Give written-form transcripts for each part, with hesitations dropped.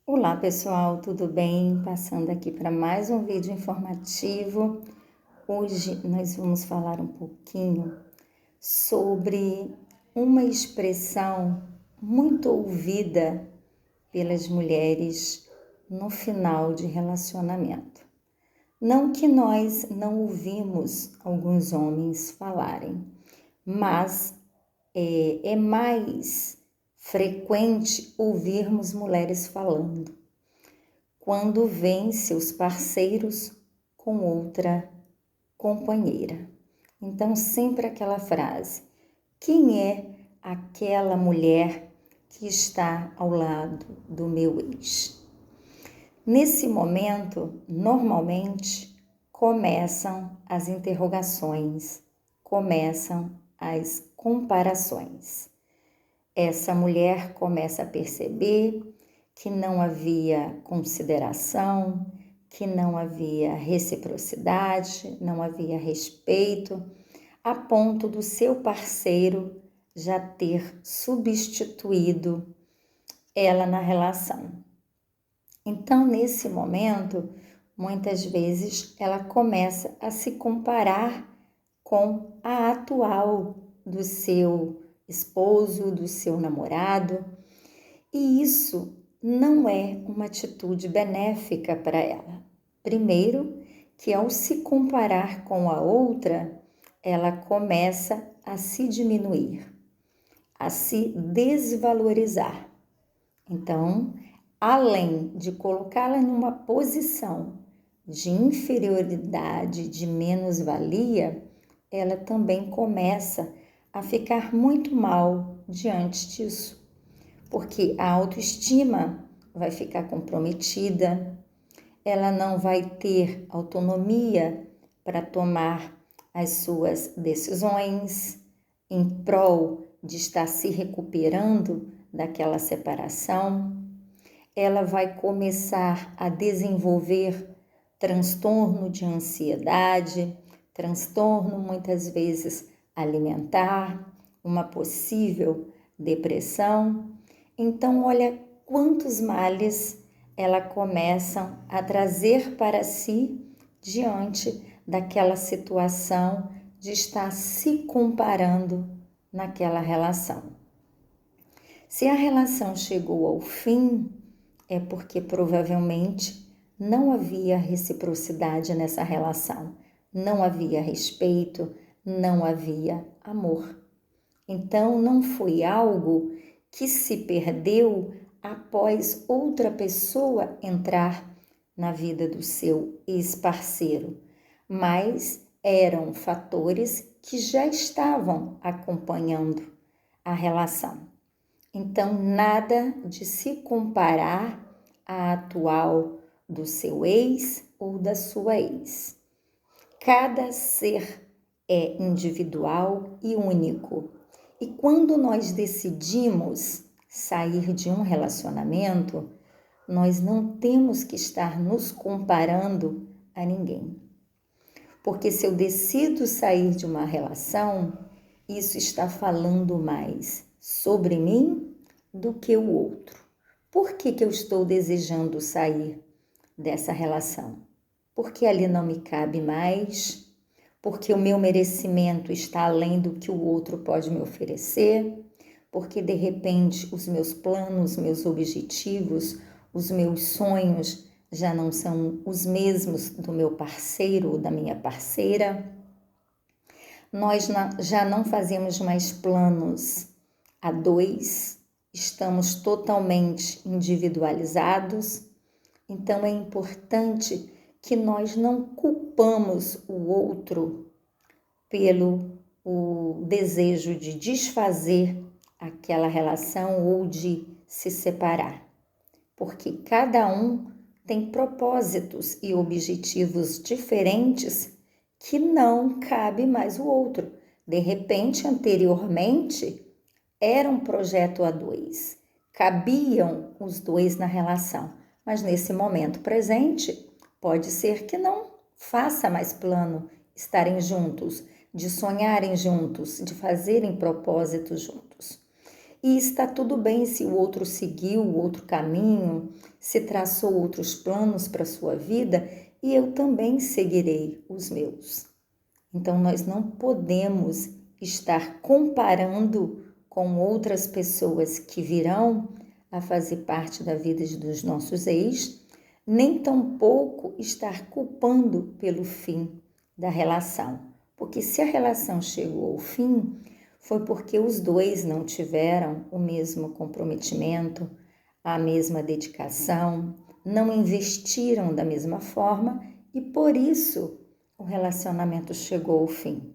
Olá pessoal, tudo bem? Passando aqui para mais um vídeo informativo. Hoje nós vamos falar um pouquinho sobre uma expressão muito ouvida pelas mulheres no final de relacionamento. Não que nós não ouvimos alguns homens falarem, mas é mais frequente ouvirmos mulheres falando quando veem seus parceiros com outra companheira. Então, sempre aquela frase: quem é aquela mulher que está ao lado do meu ex? Nesse momento, normalmente, começam as interrogações, começam as comparações. Essa mulher começa a perceber que não havia consideração, que não havia reciprocidade, não havia respeito, a ponto do seu parceiro já ter substituído ela na relação. Então, nesse momento, muitas vezes ela começa a se comparar com a atual do seu esposo, do seu namorado, e isso não é uma atitude benéfica para ela. Primeiro, que ao se comparar com a outra, ela começa a se diminuir, a se desvalorizar. Então, além de colocá-la numa posição de inferioridade, de menos-valia, ela também começa a ficar muito mal diante disso, porque a autoestima vai ficar comprometida, ela não vai ter autonomia para tomar as suas decisões em prol de estar se recuperando daquela separação. Ela vai começar a desenvolver transtorno de ansiedade, transtorno muitas vezes alimentar, uma possível depressão. Então, olha quantos males ela começa a trazer para si diante daquela situação de estar se comparando naquela relação. Se a relação chegou ao fim, é porque provavelmente não havia reciprocidade nessa relação, não havia respeito, não havia amor. Então, não foi algo que se perdeu após outra pessoa entrar na vida do seu ex-parceiro, mas eram fatores que já estavam acompanhando a relação. Então, nada de se comparar à atual do seu ex ou da sua ex. Cada ser é individual e único. E quando nós decidimos sair de um relacionamento, nós não temos que estar nos comparando a ninguém. Porque se eu decido sair de uma relação, isso está falando mais sobre mim do que o outro. Por que eu estou desejando sair dessa relação? Porque ali não me cabe mais, porque o meu merecimento está além do que o outro pode me oferecer, porque de repente os meus planos, meus objetivos, os meus sonhos já não são os mesmos do meu parceiro ou da minha parceira. Nós já não fazemos mais planos a dois, estamos totalmente individualizados. Então é importante que nós não culpamos o outro pelo o desejo de desfazer aquela relação ou de se separar, porque cada um tem propósitos e objetivos diferentes que não cabe mais o outro. De repente, anteriormente, era um projeto a dois, cabiam os dois na relação, mas nesse momento presente, pode ser que não faça mais plano estarem juntos, de sonharem juntos, de fazerem propósitos juntos. E está tudo bem se o outro seguiu outro caminho, se traçou outros planos para a sua vida, e eu também seguirei os meus. Então, nós não podemos estar comparando com outras pessoas que virão a fazer parte da vida dos nossos ex, nem tampouco estar culpando pelo fim da relação. Porque se a relação chegou ao fim, foi porque os dois não tiveram o mesmo comprometimento, a mesma dedicação, não investiram da mesma forma e por isso o relacionamento chegou ao fim.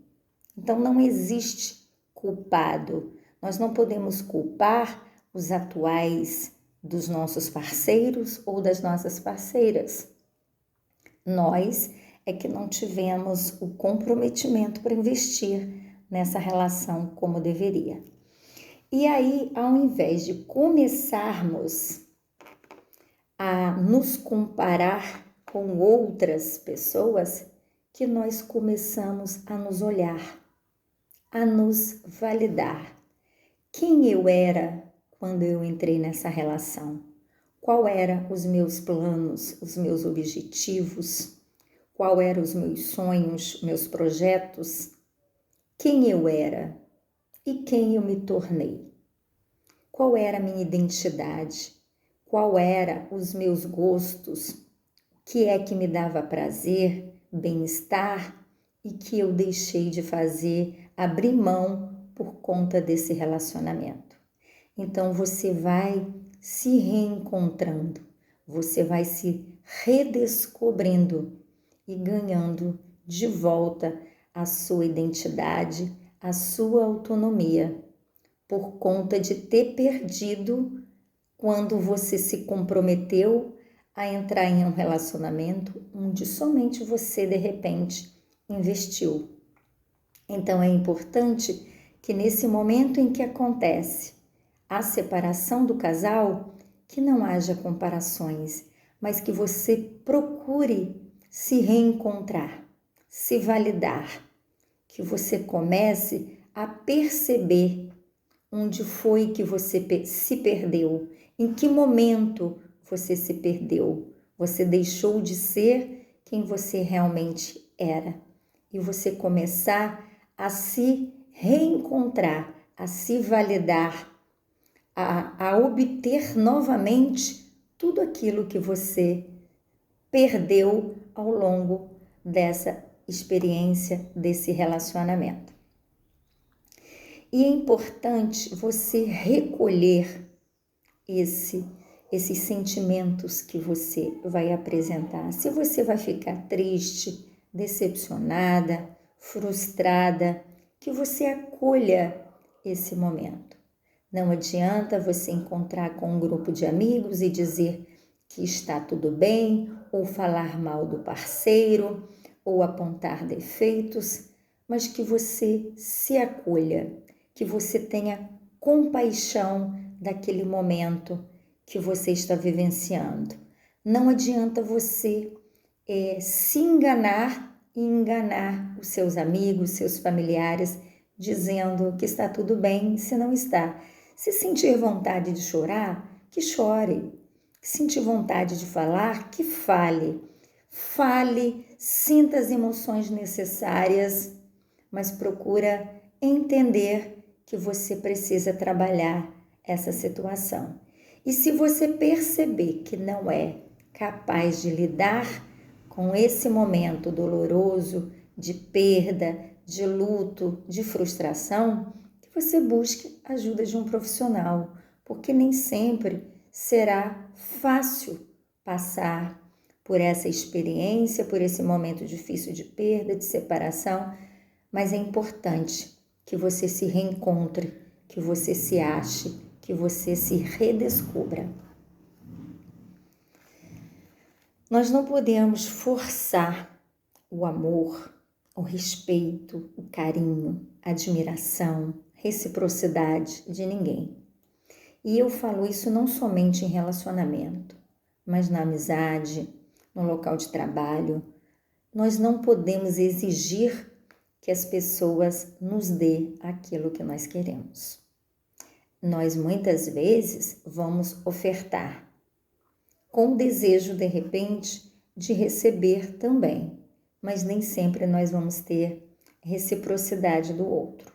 Então não existe culpado. Nós não podemos culpar os atuais dos nossos parceiros ou das nossas parceiras. Nós é que não tivemos o comprometimento para investir nessa relação como deveria. E aí, ao invés de começarmos a nos comparar com outras pessoas, que nós começamos a nos olhar, a nos validar. Quem eu era quando eu entrei nessa relação? Qual eram os meus planos, os meus objetivos? Qual eram os meus sonhos, meus projetos? Quem eu era e quem eu me tornei? Qual era a minha identidade? Qual eram os meus gostos? O que é que me dava prazer, bem-estar e que eu deixei de fazer, abrir mão por conta desse relacionamento? Então você vai se reencontrando, você vai se redescobrindo e ganhando de volta a sua identidade, a sua autonomia, por conta de ter perdido quando você se comprometeu a entrar em um relacionamento onde somente você, de repente, investiu. Então, é importante que nesse momento em que acontece a separação do casal, que não haja comparações, mas que você procure se reencontrar, se validar, que você comece a perceber onde foi que você se perdeu, em que momento você se perdeu, você deixou de ser quem você realmente era e você começar a se reencontrar, a se validar, a obter novamente tudo aquilo que você perdeu ao longo dessa experiência, desse relacionamento. E é importante você recolher esses sentimentos que você vai apresentar. Se você vai ficar triste, decepcionada, frustrada, que você acolha esse momento. Não adianta você encontrar com um grupo de amigos e dizer que está tudo bem, ou falar mal do parceiro, ou apontar defeitos, mas que você se acolha, que você tenha compaixão daquele momento que você está vivenciando. Não adianta você se enganar e enganar os seus amigos, seus familiares, dizendo que está tudo bem, se não está. Se sentir vontade de chorar, que chore. Se sentir vontade de falar, que fale. Fale, sinta as emoções necessárias, mas procura entender que você precisa trabalhar essa situação. E se você perceber que não é capaz de lidar com esse momento doloroso de perda, de luto, de frustração, que você busque a ajuda de um profissional, porque nem sempre será fácil passar por essa experiência, por esse momento difícil de perda, de separação, mas é importante que você se reencontre, que você se ache, que você se redescubra. Nós não podemos forçar o amor, o respeito, o carinho, a admiração, reciprocidade de ninguém. E eu falo isso não somente em relacionamento, mas na amizade, no local de trabalho. Nós não podemos exigir que as pessoas nos dê aquilo que nós queremos. nós muitas vezes vamos ofertar, com o desejo, de repente, de receber também, mas nem sempre nós vamos ter reciprocidade do outro.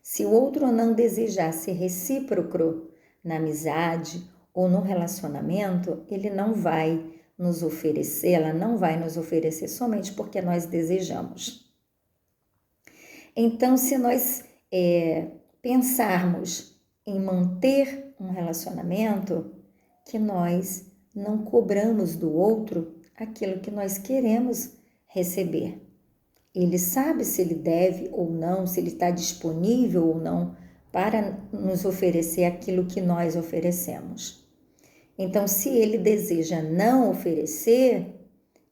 Se o outro não desejar ser recíproco na amizade ou no relacionamento, ele não vai nos oferecer, ela não vai nos oferecer somente porque nós desejamos. Então, se nós pensarmos em manter um relacionamento, que nós não cobramos do outro aquilo que nós queremos receber. Ele sabe se ele deve ou não, se ele está disponível ou não para nos oferecer aquilo que nós oferecemos. Então, se ele deseja não oferecer,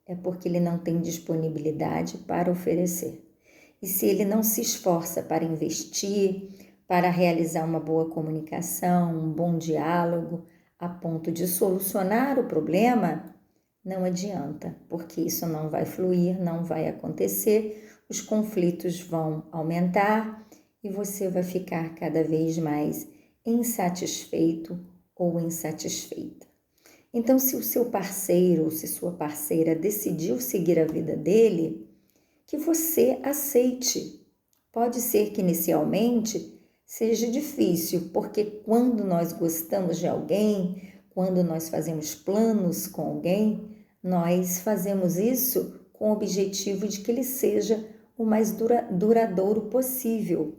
é porque ele não tem disponibilidade para oferecer. E se ele não se esforça para investir, para realizar uma boa comunicação, um bom diálogo, a ponto de solucionar o problema, não adianta, porque isso não vai fluir, não vai acontecer, os conflitos vão aumentar e você vai ficar cada vez mais insatisfeito ou insatisfeita. Então, se o seu parceiro ou se sua parceira decidiu seguir a vida dele, que você aceite. Pode ser que inicialmente seja difícil, porque quando nós gostamos de alguém, quando nós fazemos planos com alguém, nós fazemos isso com o objetivo de que ele seja o mais duradouro possível.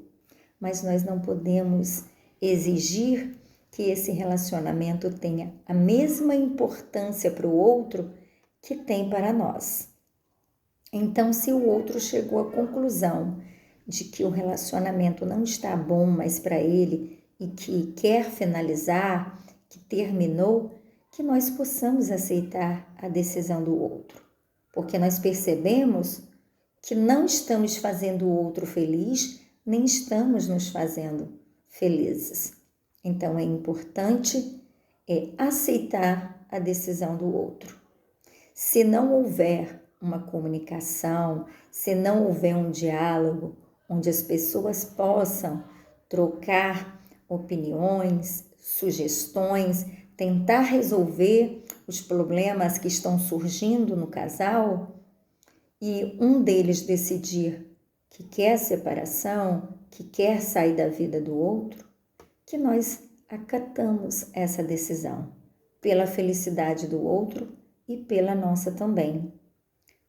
Mas nós não podemos exigir que esse relacionamento tenha a mesma importância para o outro que tem para nós. Então, se o outro chegou à conclusão de que o relacionamento não está bom mais para ele e que quer finalizar, que terminou, que nós possamos aceitar a decisão do outro. Porque nós percebemos que não estamos fazendo o outro feliz, nem estamos nos fazendo felizes. Então, é importante aceitar a decisão do outro. Se não houver uma comunicação, se não houver um diálogo onde as pessoas possam trocar opiniões, sugestões, tentar resolver os problemas que estão surgindo no casal e um deles decidir que quer separação, que quer sair da vida do outro, que nós acatamos essa decisão pela felicidade do outro e pela nossa também.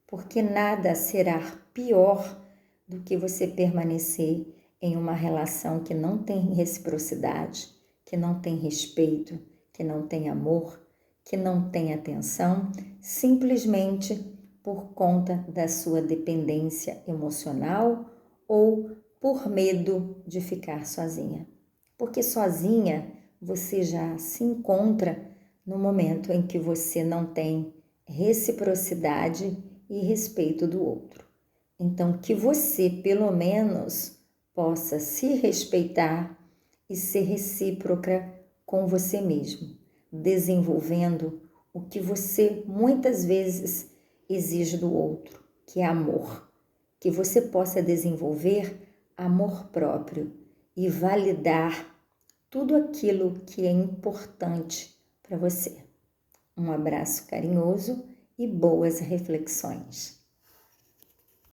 Porque nada será pior do que você permanecer em uma relação que não tem reciprocidade, que não tem respeito, que não tem amor, que não tem atenção, simplesmente por conta da sua dependência emocional ou por medo de ficar sozinha. Porque sozinha você já se encontra no momento em que você não tem reciprocidade e respeito do outro. Então, que você, pelo menos, possa se respeitar e ser recíproca com você mesmo, desenvolvendo o que você muitas vezes exige do outro, que é amor. Que você possa desenvolver amor próprio e validar tudo aquilo que é importante para você. Um abraço carinhoso e boas reflexões.